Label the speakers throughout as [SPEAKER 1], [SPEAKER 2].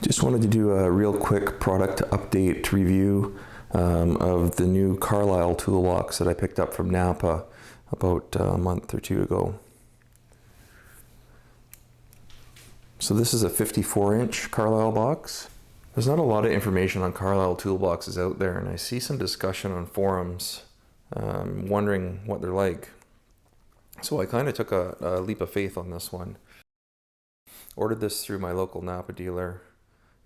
[SPEAKER 1] Just wanted to do a real quick product update review of the new Carlyle toolbox that I picked up from NAPA about a month or two ago. So this is a 54-inch Carlyle box. There's not a lot of information on Carlyle toolboxes out there, and I see some discussion on forums wondering what they're like. So I kind of took a leap of faith on this one. Ordered this through my local NAPA dealer.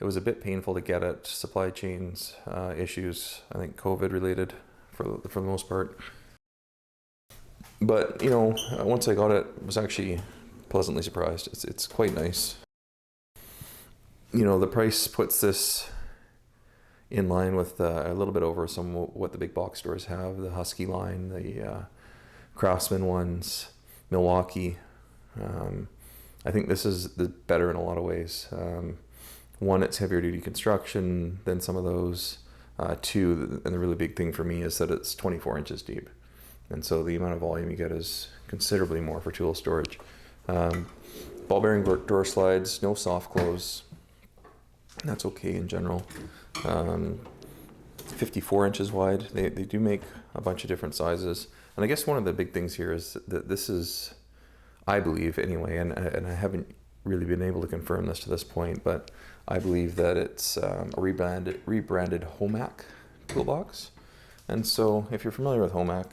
[SPEAKER 1] It was a bit painful to get it, supply chains issues, I think COVID related for the most part. But you know, once I got it, I was actually pleasantly surprised. It's quite nice. You know, the price puts this in line with a little bit over some what the big box stores have, the Husky line, the Craftsman ones, Milwaukee. I think this is better in a lot of ways. One, it's heavier duty construction than some of those. Two, and the really big thing for me is that it's 24 inches deep. And so the amount of volume you get is considerably more for tool storage. Ball bearing door slides, no soft close. That's okay in general. 54 inches wide. They do make a bunch of different sizes. And I guess one of the big things here is that this is, I believe anyway, and I haven't really been able to confirm this to this point, but I believe that it's a rebranded Homac toolbox. And so if you're familiar with Homac,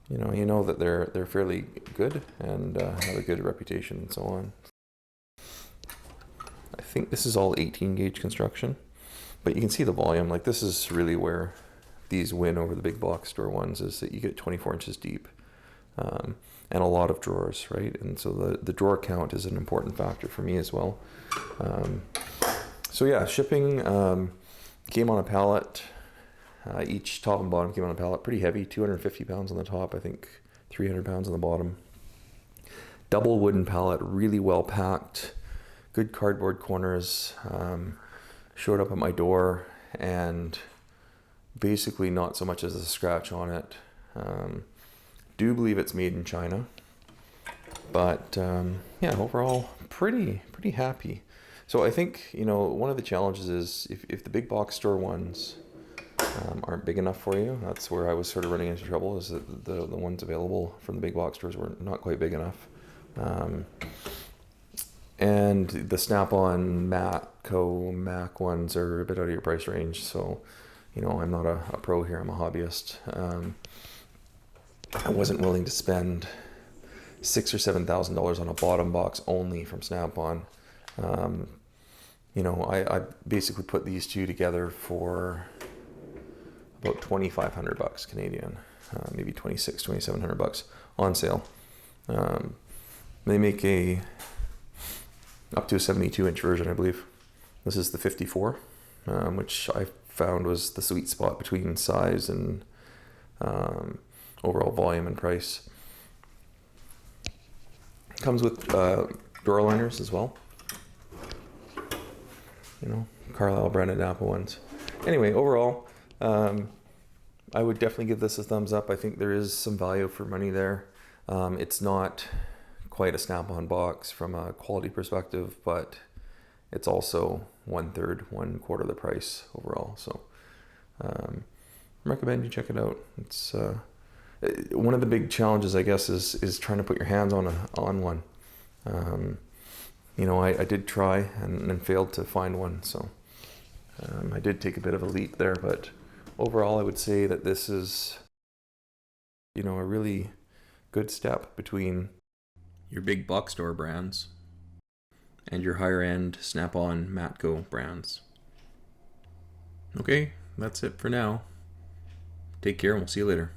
[SPEAKER 1] you know that they're fairly good and have a good reputation and so on. I think this is all 18 gauge construction, but you can see the volume. Like, this is really where these win over the big box store ones, is that you get 24 inches deep. And a lot of drawers, right? And so the drawer count is an important factor for me as well. So yeah, shipping came on a pallet. Each top and bottom came on a pallet, pretty heavy, 250 pounds on the top, I think 300 pounds on the bottom. Double wooden pallet, really well packed, good cardboard corners. Showed up at my door and basically not so much as a scratch on it. Do believe it's made in China, but yeah, overall pretty happy. So I think, you know, one of the challenges is if the big box store ones aren't big enough for you, that's where I was sort of running into trouble, is that the ones available from the big box stores were not quite big enough. And the Snap-on Mac ones are a bit out of your price range, so you know, I'm not a pro here, I'm a hobbyist. I wasn't willing to spend $6,000 or $7,000 on a bottom box only from Snap-on. You know, I basically put these two together for about 2,500 bucks Canadian, maybe 2,700 bucks on sale. They make up to a 72-inch version, I believe. This is the 54, which I found was the sweet spot between size and overall volume and price. Comes with door liners as well. You know, Carlyle branded NAPA ones. Anyway, overall, I would definitely give this a thumbs up. I think there is some value for money there. It's not quite a Snap-on box from a quality perspective, but it's also 1/3, 1/4 the price overall. So recommend you check it out. It's one of the big challenges, I guess, is trying to put your hands on one. You know, I did try and failed to find one, so I did take a bit of a leap there, but overall I would say that this is, you know, a really good step between your big box store brands and your higher end Snap-on Matco brands. Okay, that's it for now. Take care and we'll see you later.